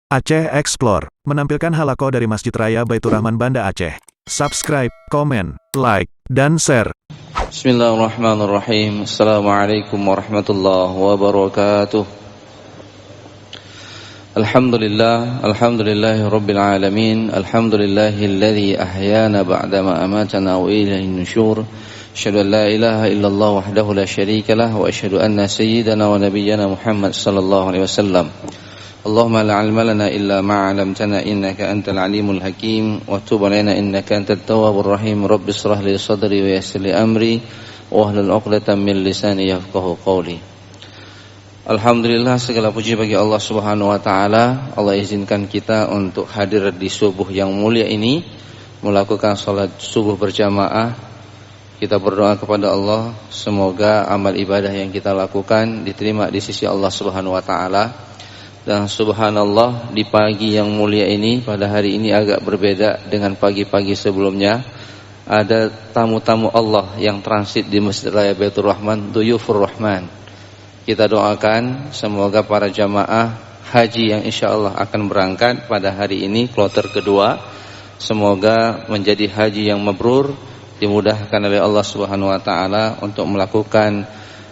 Aceh Explore menampilkan halaqah dari Masjid Raya Baitur Rahman Banda Aceh. Subscribe, komen, like, dan share. Bismillahirrahmanirrahim. Assalamualaikum warahmatullahi wabarakatuh. Alhamdulillahi rabbil alamin. Alhamdulillahilladzi ahyana ba'dama amatana wa ilaihin nusyur. Asyhadu an la ilaha illallah wahdahu la syarika lah wa asyhadu anna sayyidana wa nabiyyana Muhammad sallallahu alaihi wasallam. Allahumma la ilma lana illa ma 'allamtana innaka antal alimul hakim wa tub 'alaina innaka antat tawwabur rahim. Rabbi shrah li sadri wa yassir li amri wa hlul 'uqdatam min lisani yafqahu qawli. Alhamdulillah, segala puji bagi Allah Subhanahu wa taala. Allah izinkan kita untuk hadir di subuh yang mulia ini, melakukan salat subuh berjamaah. Kita berdoa kepada Allah, semoga amal ibadah yang kita lakukan diterima di sisi Allah Subhanahu wa taala. Dan subhanallah, di pagi yang mulia ini, pada hari ini agak berbeda dengan pagi-pagi sebelumnya. Ada tamu-tamu Allah yang transit di Masjid Raya Baitur Rahman, Duyufur Rahman. Kita doakan semoga para jamaah haji yang insya Allah akan berangkat pada hari ini, kloter kedua, semoga menjadi haji yang mabrur, dimudahkan oleh Allah Subhanahu wa taala untuk melakukan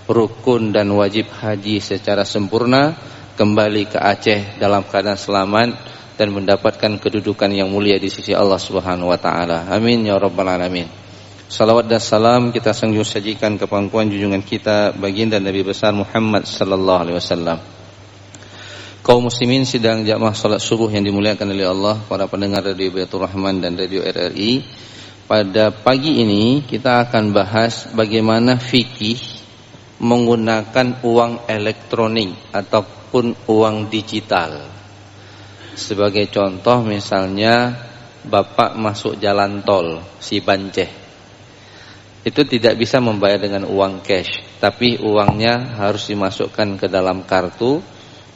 rukun dan wajib haji secara sempurna, kembali ke Aceh dalam keadaan selamat dan mendapatkan kedudukan yang mulia di sisi Allah Subhanahu wa taala. Amin ya rabbal alamin. Salawat dan salam kita sanjung sajikan ke pangkuan junjungan kita baginda Nabi besar Muhammad sallallahu alaihi wasallam. Kaum muslimin sidang jamaah salat subuh yang dimuliakan oleh Allah, para pendengar Radio Baitur Rahman dan Radio RRI. Pada pagi ini kita akan bahas bagaimana fikih menggunakan uang elektronik ataupun uang digital. Sebagai contoh misalnya Bapak masuk jalan tol si Banceh, itu tidak bisa membayar dengan uang cash, tapi uangnya harus dimasukkan ke dalam kartu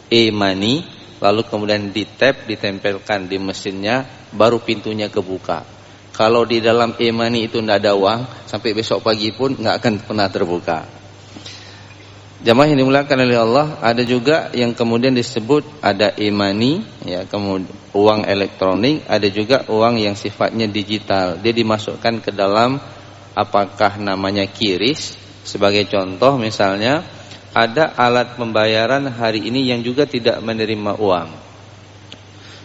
e-money, lalu kemudian ditempelkan di mesinnya, baru pintunya kebuka. Kalau di dalam e-money itu tidak ada uang, sampai besok pagi pun nggak akan pernah terbuka. Jamaah yang dimuliakan oleh Allah, ada juga yang kemudian disebut ada e-money, ya, kemudian uang elektronik, ada juga uang yang sifatnya digital. Dia dimasukkan ke dalam apakah namanya QRIS. Sebagai contoh misalnya ada alat pembayaran hari ini yang juga tidak menerima uang.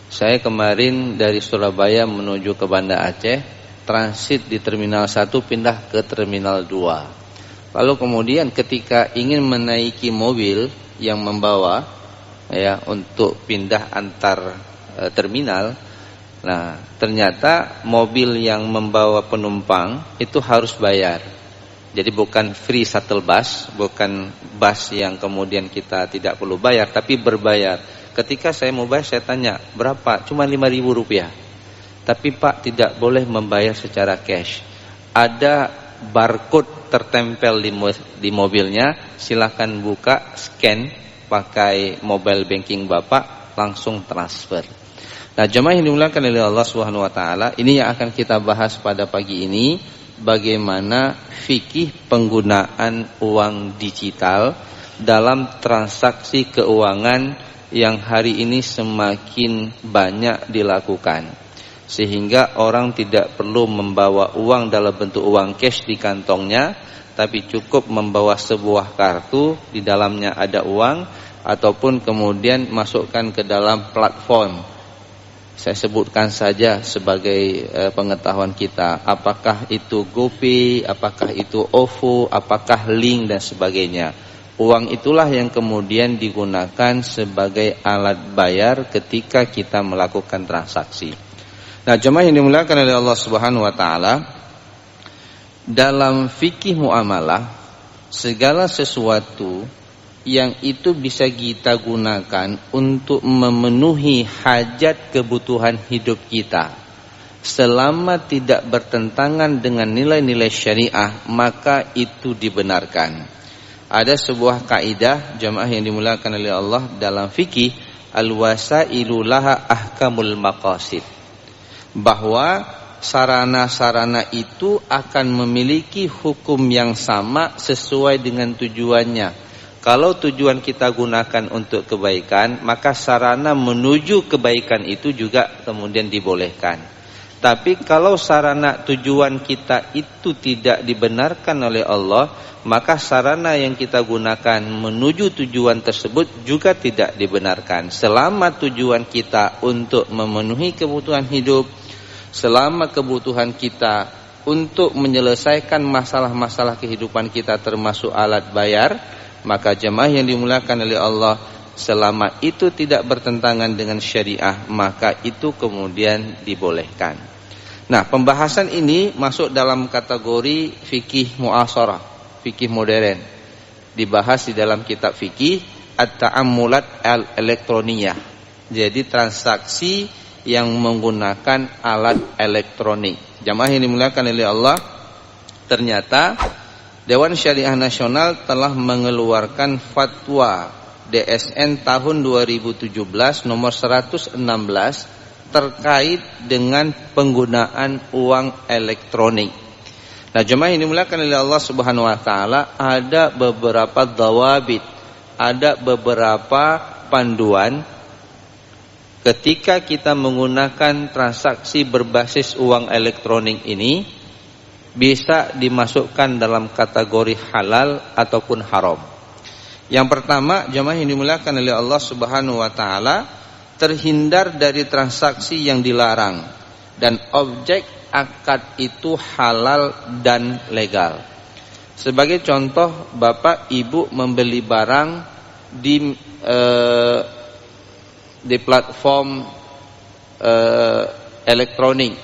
Saya kemarin dari Surabaya menuju ke Banda Aceh, transit di Terminal 1 pindah ke Terminal 2. Lalu kemudian ketika ingin menaiki mobil yang membawa, ya, untuk pindah antar terminal, nah ternyata mobil yang membawa penumpang itu harus bayar. Jadi bukan free shuttle bus, bukan bus yang kemudian kita tidak perlu bayar, tapi berbayar. Ketika saya mau bayar, saya tanya berapa, cuma Rp5.000. Tapi Pak tidak boleh membayar secara cash. Ada barcode tertempel di mobilnya, silakan buka, scan pakai mobile banking Bapak, langsung transfer. Nah, jemaah yang dimuliakan oleh Allah Subhanahu wa taala, ini yang akan kita bahas pada pagi ini, bagaimana fikih penggunaan uang digital dalam transaksi keuangan yang hari ini semakin banyak dilakukan. Sehingga orang tidak perlu membawa uang dalam bentuk uang cash di kantongnya, tapi cukup membawa sebuah kartu, di dalamnya ada uang, ataupun kemudian masukkan ke dalam platform. Saya sebutkan saja sebagai pengetahuan kita, apakah itu GoPay, apakah itu OVO, apakah Link dan sebagainya. Uang itulah yang kemudian digunakan sebagai alat bayar ketika kita melakukan transaksi. Nah, jemaah yang dimuliakan oleh Allah Subhanahu wa taala, dalam fikih muamalah, segala sesuatu yang itu bisa kita gunakan untuk memenuhi hajat kebutuhan hidup kita, selama tidak bertentangan dengan nilai-nilai syariah, maka itu dibenarkan. Ada sebuah kaidah jemaah yang dimuliakan oleh Allah dalam fikih, al-wasailu laha ahkamul maqasid, bahwa sarana-sarana itu akan memiliki hukum yang sama sesuai dengan tujuannya. Kalau tujuan kita gunakan untuk kebaikan, maka sarana menuju kebaikan itu juga kemudian dibolehkan. Tapi kalau sarana tujuan kita itu tidak dibenarkan oleh Allah, maka sarana yang kita gunakan menuju tujuan tersebut juga tidak dibenarkan. Selama tujuan kita untuk memenuhi kebutuhan hidup, selama kebutuhan kita untuk menyelesaikan masalah-masalah kehidupan kita termasuk alat bayar, maka jemaah yang dimuliakan oleh Allah, selama itu tidak bertentangan dengan syariah, maka itu kemudian dibolehkan. Nah, pembahasan ini masuk dalam kategori fikih mu'asarah, fikih modern. Dibahas di dalam kitab fikih At-Ta'ammulat al-Elektroniyah. Jadi transaksi yang menggunakan alat elektronik. Jamaah yang dimuliakan oleh Allah, ternyata Dewan Syariah Nasional telah mengeluarkan fatwa DSN tahun 2017 nomor 116 terkait dengan penggunaan uang elektronik. Nah, jemaah yang dimuliakan oleh Allah Subhanahu wa taala, ada beberapa dhawabit, ada beberapa panduan ketika kita menggunakan transaksi berbasis uang elektronik ini, bisa dimasukkan dalam kategori halal ataupun haram. Yang pertama, jemaah yang dimuliakan oleh Allah Subhanahu wa taala, terhindar dari transaksi yang dilarang dan objek akad itu halal dan legal. Sebagai contoh, Bapak Ibu membeli barang di platform elektronik.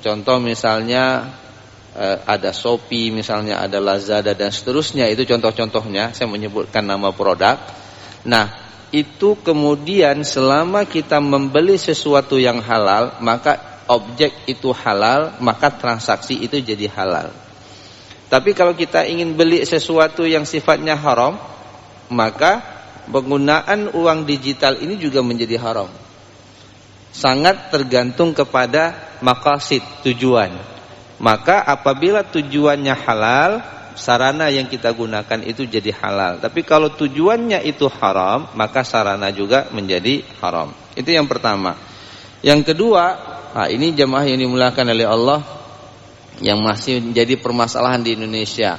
Contoh misalnya ada Shopee, misalnya ada Lazada dan seterusnya. Itu contoh-contohnya, saya menyebutkan nama produk. Nah, itu kemudian selama kita membeli sesuatu yang halal, maka objek itu halal, maka transaksi itu jadi halal. Tapi kalau kita ingin beli sesuatu yang sifatnya haram, maka penggunaan uang digital ini juga menjadi haram. Sangat tergantung kepada maqasid, tujuan. Maka apabila tujuannya halal, sarana yang kita gunakan itu jadi halal. Tapi kalau tujuannya itu haram, maka sarana juga menjadi haram. Itu yang pertama. Yang kedua, ini jemaah yang dimuliakan oleh Allah, yang masih menjadi permasalahan di Indonesia.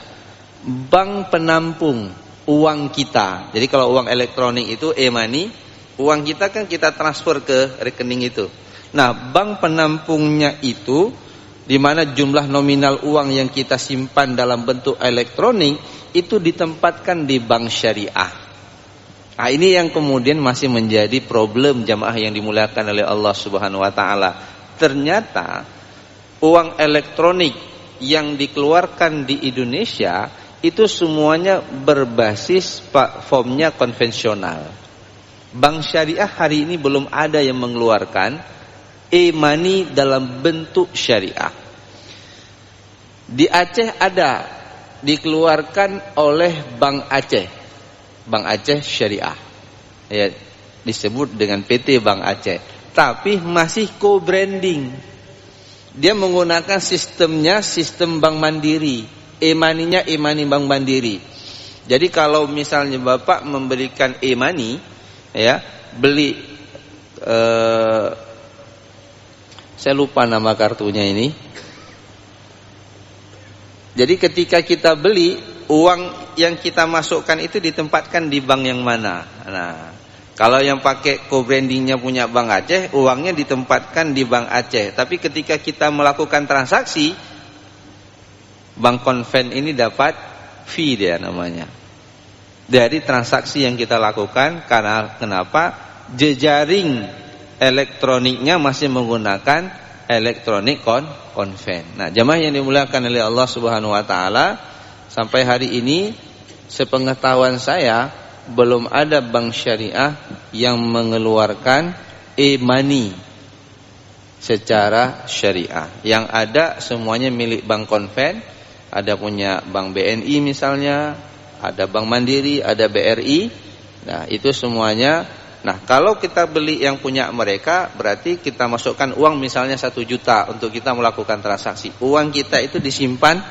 Bank penampung uang kita. Jadi kalau uang elektronik itu e-money, uang kita kan kita transfer ke rekening itu. Nah, bank penampungnya itu, di mana jumlah nominal uang yang kita simpan dalam bentuk elektronik itu ditempatkan di bank syariah. Nah, ini yang kemudian masih menjadi problem jamaah yang dimuliakan oleh Allah Subhanahu wa taala. Ternyata uang elektronik yang dikeluarkan di Indonesia itu semuanya berbasis platformnya konvensional. Bank syariah hari ini belum ada yang mengeluarkan e-money dalam bentuk syariah. Di Aceh ada, dikeluarkan oleh Bank Aceh. Bank Aceh Syariah. Ya, disebut dengan PT Bank Aceh. Tapi masih co-branding. Dia menggunakan sistemnya sistem Bank Mandiri. E-money-nya e-money Bank Mandiri. Jadi kalau misalnya Bapak memberikan e-money, ya, beli saya lupa nama kartunya ini. Jadi ketika kita beli, uang yang kita masukkan itu ditempatkan di bank yang mana. Nah, kalau yang pakai co-brandingnya punya Bank Aceh, uangnya ditempatkan di Bank Aceh. Tapi ketika kita melakukan transaksi, Bank Konven ini dapat fee, dia namanya, dari transaksi yang kita lakukan. Karena kenapa? Jejaring elektroniknya masih menggunakan elektronik konven. Nah, jemaah yang dimuliakan oleh Allah Subhanahu wa taala, sampai hari ini sepengetahuan saya belum ada bank syariah yang mengeluarkan e-money secara syariah. Yang ada semuanya milik bank konven. Ada punya Bank BNI misalnya, ada Bank Mandiri, ada BRI. Nah, itu semuanya. Nah, kalau kita beli yang punya mereka, berarti kita masukkan uang misalnya 1 juta untuk kita melakukan transaksi. Uang kita itu disimpan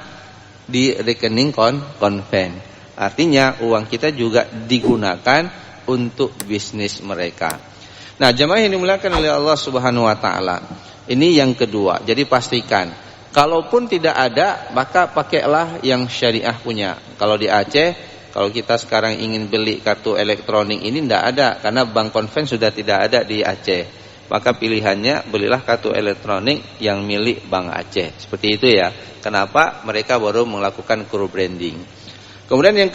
di rekening konven. Artinya uang kita juga digunakan untuk bisnis mereka. Nah, jemaah yang dimuliakan oleh Allah Subhanahu wa taala. Ini yang kedua. Jadi pastikan, kalaupun tidak ada, maka pakailah yang syariah punya. Kalau di Aceh, kalau kita sekarang ingin beli kartu elektronik ini tidak ada, karena bank konven sudah tidak ada di Aceh. Maka pilihannya belilah kartu elektronik yang milik Bank Aceh. Seperti itu ya. Kenapa? Mereka baru melakukan co-branding. Kemudian yang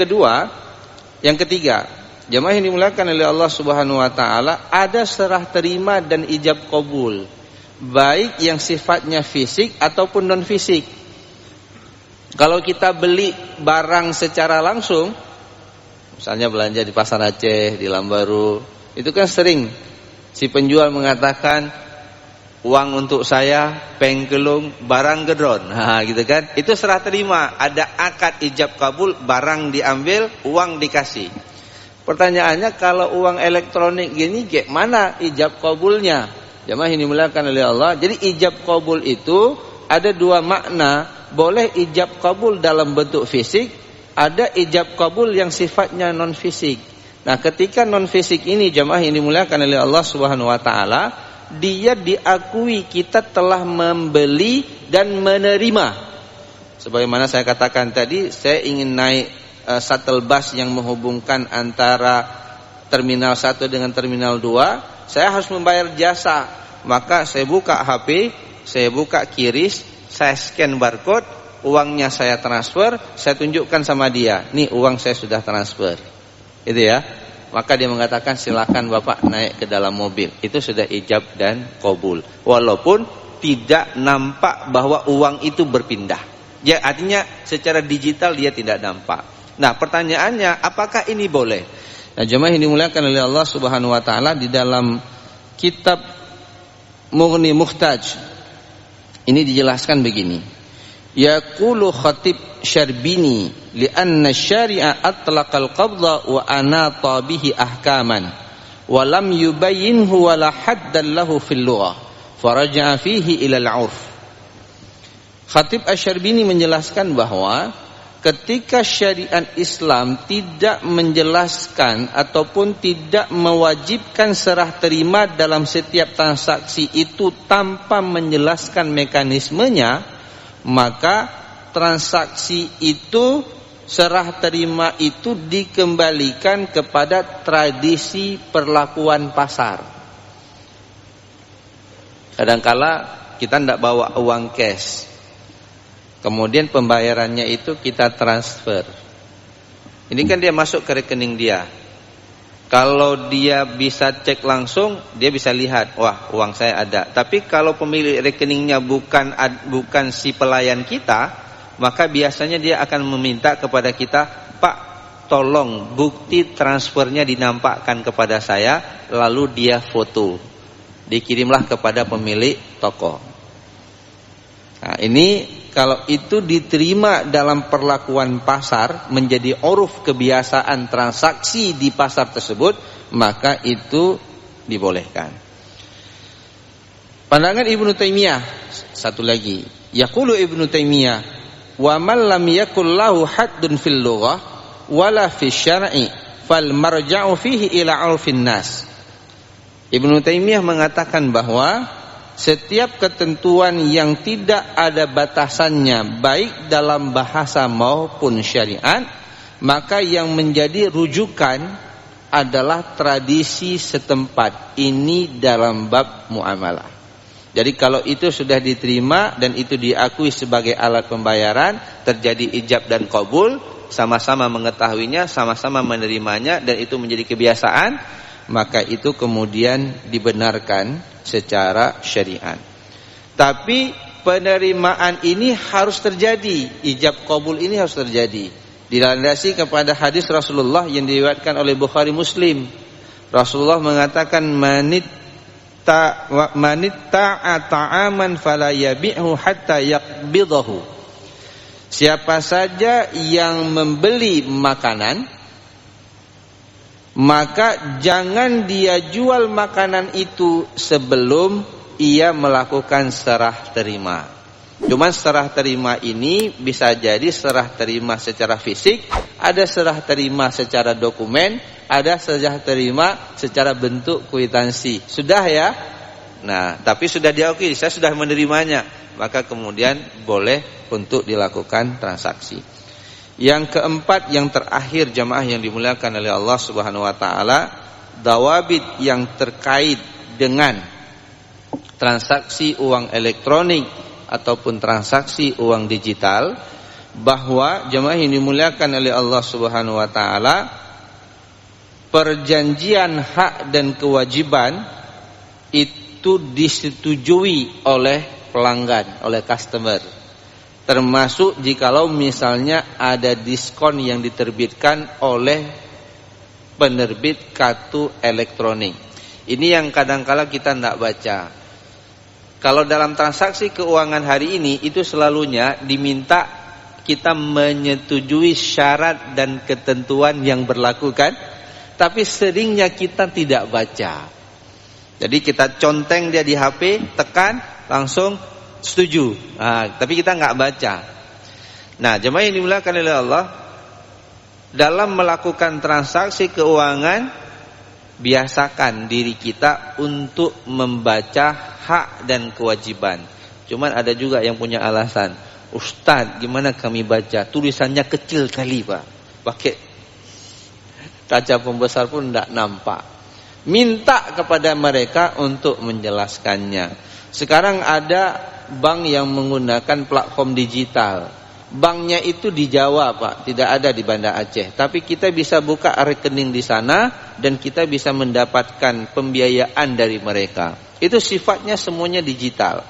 ketiga, jemaah yang dimuliakan oleh Allah Subhanahu wa taala, ada serah terima dan ijab qabul, baik yang sifatnya fisik ataupun non fisik. Kalau kita beli barang secara langsung, misalnya belanja di Pasar Aceh, di Lambaru, itu kan sering si penjual mengatakan, uang untuk saya, pengkelung, barang gedron. Nah, gitu kan. Itu serah terima, ada akad ijab kabul, barang diambil, uang dikasih. Pertanyaannya, kalau uang elektronik gini, gimana ijab kabulnya? Jemaah ini dimuliakan oleh Allah. Jadi ijab kabul itu ada dua makna. Boleh ijab kabul dalam bentuk fisik, ada ijab kabul yang sifatnya non fisik. Nah, ketika non fisik ini jemaah yang dimuliakan oleh Allah Subhanahu wa taala, dia diakui kita telah membeli dan menerima. Sebagaimana saya katakan tadi, saya ingin naik shuttle bus yang menghubungkan antara terminal 1 dengan terminal 2, saya harus membayar jasa. Maka saya buka HP, saya buka QRIS, saya scan barcode, uangnya saya transfer, saya tunjukkan sama dia, nih uang saya sudah transfer. Itu ya. Maka dia mengatakan, silakan Bapak naik ke dalam mobil. Itu sudah ijab dan qabul. Walaupun tidak nampak bahwa uang itu berpindah. Ya, artinya secara digital dia tidak nampak. Nah, pertanyaannya, apakah ini boleh? Nah, jemaah yang dimuliakan oleh Allah Subhanahu wa taala, di dalam kitab Mughni Muhtaj ini dijelaskan begini. Yaqulu Khatib Syarbini li'anna syari'a atlaqal qabda wa anata bihi ahkaman wa lam yubayyinhu wa la haddan lahu fil lughah faraja'a fihi ila al-'urf. Khatib Asy-Syarbini menjelaskan bahwa ketika syariat Islam tidak menjelaskan ataupun tidak mewajibkan serah terima dalam setiap transaksi itu tanpa menjelaskan mekanismenya, maka transaksi itu, serah terima itu dikembalikan kepada tradisi perlakuan pasar. Kadangkala kita tidak bawa uang cash, kemudian pembayarannya itu kita transfer. Ini kan dia masuk ke rekening dia. Kalau dia bisa cek langsung, dia bisa lihat, wah uang saya ada. Tapi kalau pemilik rekeningnya bukan si pelayan kita, maka biasanya dia akan meminta kepada kita, Pak, tolong bukti transfernya dinampakkan kepada saya, lalu dia foto, dikirimlah kepada pemilik toko. Nah, ini kalau itu diterima dalam perlakuan pasar, menjadi uruf kebiasaan transaksi di pasar tersebut, maka itu dibolehkan. Pandangan Ibnu Taimiyah satu lagi, yaqulu Ibnu Taimiyah, wa man lam yakul lahu haddun fil lughah wala fil syar'i fal marja'u fihi ila 'urfin nas. Ibnu Taimiyah mengatakan bahwa setiap ketentuan yang tidak ada batasannya, baik dalam bahasa maupun syariat, maka yang menjadi rujukan adalah tradisi setempat. Ini dalam bab muamalah. Jadi kalau itu sudah diterima dan itu diakui sebagai alat pembayaran, terjadi ijab dan qabul, sama-sama mengetahuinya, sama-sama menerimanya, dan itu menjadi kebiasaan, maka itu kemudian dibenarkan secara syariat. Tapi penerimaan ini harus terjadi, ijab qabul ini harus terjadi, dilandasi kepada hadis Rasulullah yang diriwayatkan oleh Bukhari Muslim. Rasulullah mengatakan, manitta'a ta'aman fala yabi'hu hatta yaqbidahu. Siapa saja yang membeli makanan, maka jangan dia jual makanan itu sebelum ia melakukan serah terima. Cuman serah terima ini bisa jadi serah terima secara fisik, ada serah terima secara dokumen, ada serah terima secara bentuk kwitansi. Sudah ya? Nah, tapi sudah diakui, saya sudah menerimanya, maka kemudian boleh untuk dilakukan transaksi. Yang keempat, yang terakhir jamaah yang dimuliakan oleh Allah Subhanahu wa taala, dawabit yang terkait dengan transaksi uang elektronik ataupun transaksi uang digital, bahwa jemaah yang dimuliakan oleh Allah Subhanahu wa taala, perjanjian hak dan kewajiban itu disetujui oleh pelanggan, oleh customer. Termasuk jikalau misalnya ada diskon yang diterbitkan oleh penerbit kartu elektronik. Ini yang kadang-kala kita tidak baca. Kalau dalam transaksi keuangan hari ini itu selalunya diminta kita menyetujui syarat dan ketentuan yang berlaku kan, tapi seringnya kita tidak baca. Jadi kita conteng dia di HP, tekan, langsung setuju. Nah, tapi kita nggak baca. Nah, jemaah yang dimuliakan oleh Allah, dalam melakukan transaksi keuangan, biasakan diri kita untuk membaca hak dan kewajiban. Cuman ada juga yang punya alasan, Ustaz, gimana kami baca? Tulisannya kecil kali Pak, pakai kaca pembesar pun tidak nampak. Minta kepada mereka untuk menjelaskannya. Sekarang ada bank yang menggunakan platform digital. Banknya itu di Jawa Pak, tidak ada di Banda Aceh. Tapi kita bisa buka rekening di sana dan kita bisa mendapatkan pembiayaan dari mereka. Itu sifatnya semuanya digital.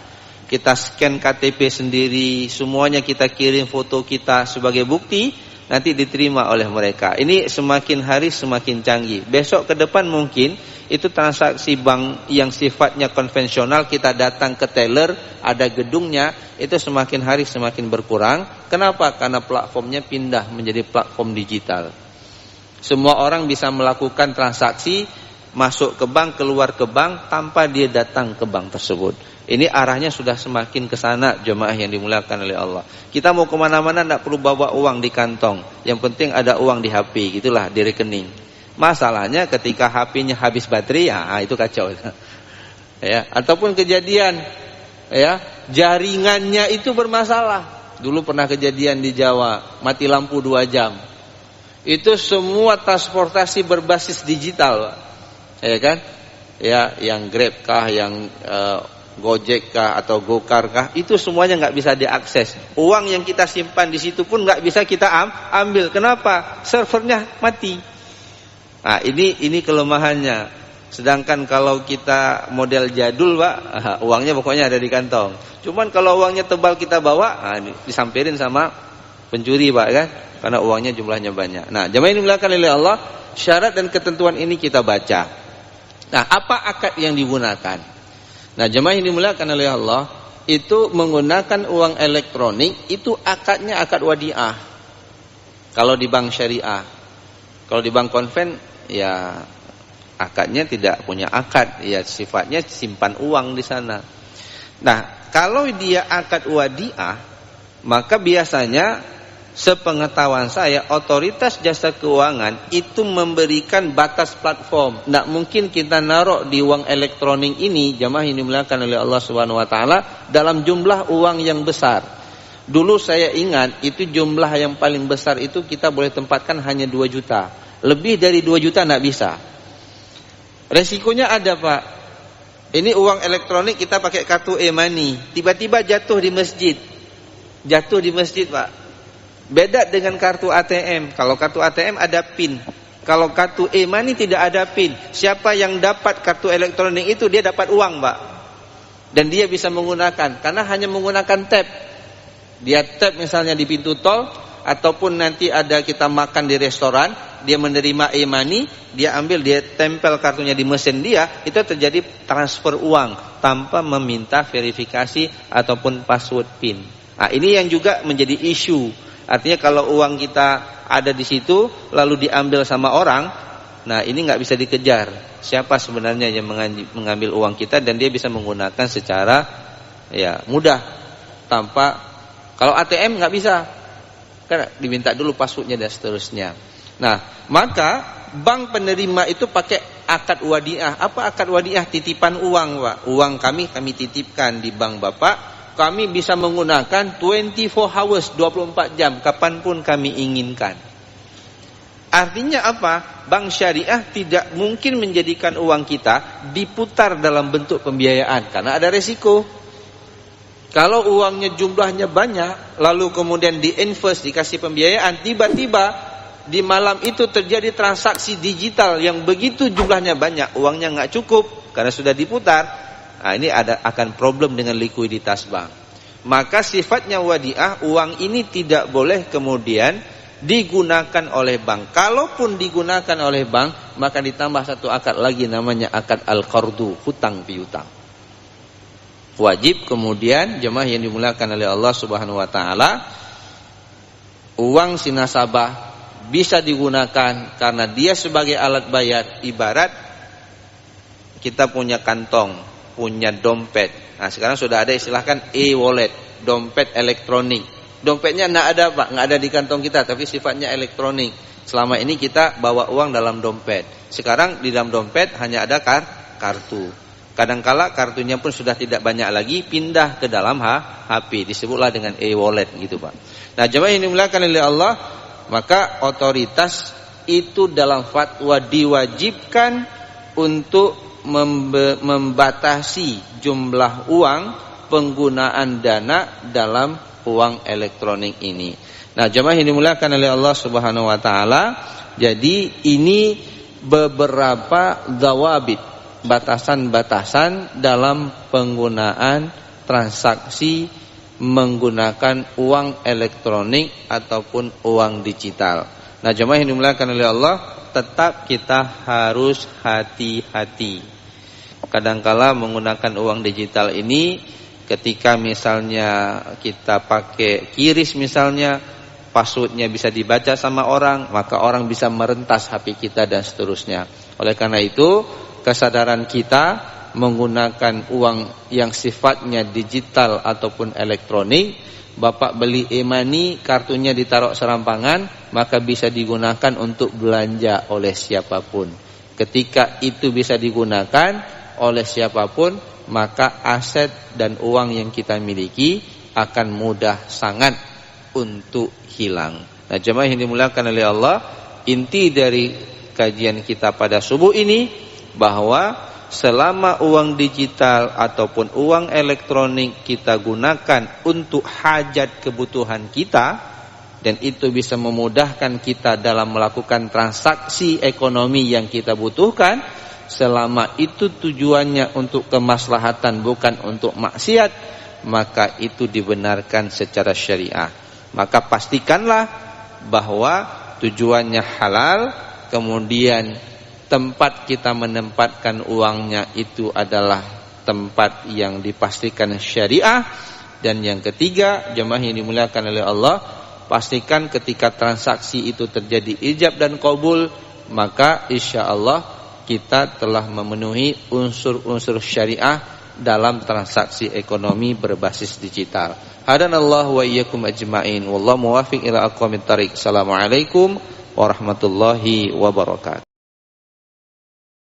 Kita scan KTP sendiri, semuanya kita kirim foto kita sebagai bukti, nanti diterima oleh mereka. Ini semakin hari semakin canggih. Besok ke depan mungkin itu transaksi bank yang sifatnya konvensional, kita datang ke teller, ada gedungnya, itu semakin hari semakin berkurang. Kenapa? Karena platformnya pindah menjadi platform digital. Semua orang bisa melakukan transaksi, masuk ke bank, keluar ke bank, tanpa dia datang ke bank tersebut. Ini arahnya sudah semakin ke sana, jemaah yang dimuliakan oleh Allah. Kita mau kemana-mana tidak perlu bawa uang di kantong, yang penting ada uang di HP, gitulah, di rekening. Masalahnya ketika HP-nya habis baterai, ya itu kacau. Ya, ataupun kejadian ya, jaringannya itu bermasalah. Dulu pernah kejadian di Jawa, mati lampu 2 jam. Itu semua transportasi berbasis digital, Pak. Ya kan? Ya, yang Grab kah, yang Gojek kah atau Gokar kah, itu semuanya nggak bisa diakses. Uang yang kita simpan di situ pun nggak bisa kita ambil. Kenapa? Servernya mati. Nah, ini kelemahannya. Sedangkan kalau kita model jadul Pak, uangnya pokoknya ada di kantong. Cuman kalau uangnya tebal kita bawa, disamperin sama pencuri Pak kan, karena uangnya jumlahnya banyak. Nah, jemaah ini dimuliakan oleh Allah, syarat dan ketentuan ini kita baca. Nah, apa akad yang digunakan? Nah, jemaah yang dimuliakan oleh Allah, itu menggunakan uang elektronik, itu akadnya akad wadiah. Kalau di bank syariah. Kalau di bank konven, ya akadnya tidak punya akad, ya sifatnya simpan uang di sana. Nah, kalau dia akad wadiah, maka biasanya sepengetahuan saya, otoritas jasa keuangan itu memberikan batas platform. Tidak mungkin kita naruh di uang elektronik ini, jamaah yang dimuliakan oleh Allah Subhanahu wa taala, dalam jumlah uang yang besar. Dulu saya ingat itu jumlah yang paling besar itu kita boleh tempatkan hanya 2 juta. Lebih dari 2 juta tidak bisa. Resikonya ada Pak. Ini uang elektronik kita pakai kartu e-money, tiba-tiba jatuh di masjid. Jatuh di masjid Pak. Beda dengan kartu ATM. Kalau kartu ATM ada PIN. Kalau kartu e-money tidak ada PIN. Siapa yang dapat kartu elektronik itu dia dapat uang Pak. Dan dia bisa menggunakan, karena hanya menggunakan tap. Dia tap misalnya di pintu tol, ataupun nanti ada kita makan di restoran, dia menerima e-money, dia ambil, dia tempel kartunya di mesin dia, itu terjadi transfer uang tanpa meminta verifikasi ataupun password PIN. Nah, ini yang juga menjadi isu. Artinya kalau uang kita ada di situ lalu diambil sama orang, nah ini nggak bisa dikejar. Siapa sebenarnya yang mengambil uang kita, dan dia bisa menggunakan secara ya mudah. tanpa, kalau ATM nggak bisa, kan diminta dulu passwordnya dan seterusnya. Nah, maka bank penerima itu pakai akad wadiah. Apa akad wadiah? Titipan uang, Pak. Uang kami titipkan di bank Bapak. Kami bisa menggunakan 24 hours, 24 jam, kapanpun kami inginkan. Artinya apa? Bank syariah tidak mungkin menjadikan uang kita diputar dalam bentuk pembiayaan, karena ada resiko. Kalau uangnya jumlahnya banyak, lalu kemudian diinvest, dikasih pembiayaan, tiba-tiba di malam itu terjadi transaksi digital yang begitu jumlahnya banyak, uangnya nggak cukup karena sudah diputar. Nah, ini akan problem dengan likuiditas bank. Maka sifatnya wadiah, uang ini tidak boleh kemudian digunakan oleh bank. Kalaupun digunakan oleh bank, maka ditambah satu akad lagi, namanya akad al-qardu, hutang piutang. Wajib kemudian jemaah yang dimuliakan oleh Allah Subhanahu wa taala, uang si nasabah bisa digunakan karena dia sebagai alat bayar. Ibarat kita punya kantong, punya dompet. Nah, sekarang sudah ada istilahkan e-wallet, dompet elektronik. Dompetnya enggak ada, Pak, enggak ada di kantong kita, tapi sifatnya elektronik. Selama ini kita bawa uang dalam dompet. Sekarang di dalam dompet hanya ada kartu. Kadangkala kartunya pun sudah tidak banyak lagi, pindah ke dalam HP, disebutlah dengan e-wallet gitu, Pak. Nah, jemaah yang dimuliakan oleh Allah, maka otoritas itu dalam fatwa diwajibkan untuk membatasi jumlah uang, penggunaan dana dalam uang elektronik ini. Nah, jemaah yang dimuliakan oleh Allah Subhanahu wa taala, jadi ini beberapa dawabit, batasan-batasan dalam penggunaan transaksi menggunakan uang elektronik ataupun uang digital. Nah, jemaah yang dimuliakan oleh Allah, tetap kita harus hati-hati. Kadangkala menggunakan uang digital ini, ketika misalnya kita pakai QRIS misalnya, passwordnya bisa dibaca sama orang, maka orang bisa merentas HP kita dan seterusnya. Oleh karena itu, kesadaran kita menggunakan uang yang sifatnya digital ataupun elektronik, Bapak beli e-money, kartunya ditaruh serampangan, maka bisa digunakan untuk belanja oleh siapapun. Ketika itu bisa digunakan oleh siapapun, maka aset dan uang yang kita miliki akan mudah sangat untuk hilang. Nah, jemaah yang dimuliakan oleh Allah, inti dari kajian kita pada subuh ini bahwa selama uang digital ataupun uang elektronik kita gunakan untuk hajat kebutuhan kita, dan itu bisa memudahkan kita dalam melakukan transaksi ekonomi yang kita butuhkan, selama itu tujuannya untuk kemaslahatan bukan untuk maksiat, maka itu dibenarkan secara syariah. Maka pastikanlah bahwa tujuannya halal, kemudian tempat kita menempatkan uangnya itu adalah tempat yang dipastikan syariah. Dan yang ketiga, jemaah yang dimuliakan oleh Allah, pastikan ketika transaksi itu terjadi ijab dan qabul, maka insya Allah kita telah memenuhi unsur-unsur syariah dalam transaksi ekonomi berbasis digital. Hadanallahu wa iyyakum ajma'in. Wallahu muwaffiq ila aqwamit thariq. Assalamualaikum warahmatullahi wabarakatuh.